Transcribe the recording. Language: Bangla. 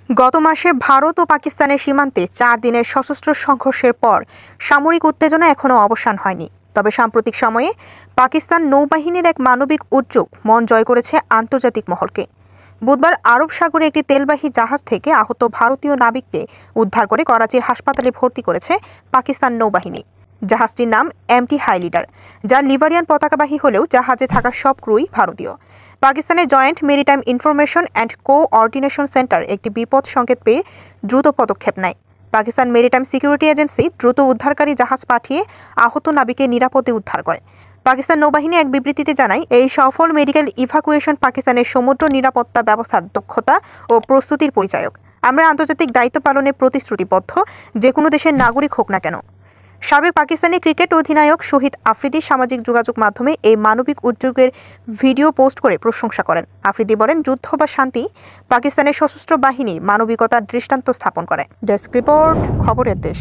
গত মাসে ভারত ও পাকিস্তানের সীমান্তে 4 দিনের সশস্ত্র সংঘর্ষের পর সামরিক উত্তেজনা এখনও অবসান হয়নি। তবে সাম্প্রতিক সময়ে পাকিস্তান নৌবাহিনীর এক মানবিক উদ্যোগ মন জয় করেছে আন্তর্জাতিক মহলকে। বুধবার আরব সাগরে একটি তেলবাহী জাহাজ থেকে আহত ভারতীয় নাবিককে উদ্ধার করে করাচির হাসপাতালে ভর্তি করেছে পাকিস্তান নৌবাহিনী। জাহাজটির নাম এমটি হাইলিডার, যা লিভারিয়ান পতাকাবাহী হলেও জাহাজে থাকা সব ক্রুই ভারতীয়। পাকিস্তানের joint maritime information and coordination centre একটি বিপদ সংকেত পেয়ে দ্রুত পদক্ষেপ নেয়। পাকিস্তান মেরিটাইম সিকিউরিটি এজেন্সি দ্রুত উদ্ধারকারী জাহাজ পাঠিয়ে আহত নাবিককে নিরাপদে উদ্ধার করে। পাকিস্তান নৌবাহিনী এক বিবৃতিতে জানায়, এই সফল মেডিকেল ইভাকুয়েশন পাকিস্তানের সমুদ্র নিরাপত্তা ব্যবস্থার দক্ষতা ও প্রস্তুতির পরিচায়ক। আমরা আন্তর্জাতিক দায়িত্ব পালনে প্রতিশ্রুতিবদ্ধ, যে কোনো দেশের নাগরিক হোক না কেন। সাবেক পাকিস্তানি ক্রিকেট অধিনায়ক শহীদ আফ্রিদি সামাজিক যোগাযোগ মাধ্যমে এই মানবিক উদ্যোগের ভিডিও পোস্ট করে প্রশংসা করেন। আফ্রিদি বলেন, যুদ্ধ বা শান্তি, পাকিস্তানের সশস্ত্র বাহিনী মানবিকতার দৃষ্টান্ত স্থাপন করে। ডেস্ক রিপোর্ট, খবরের দেশ।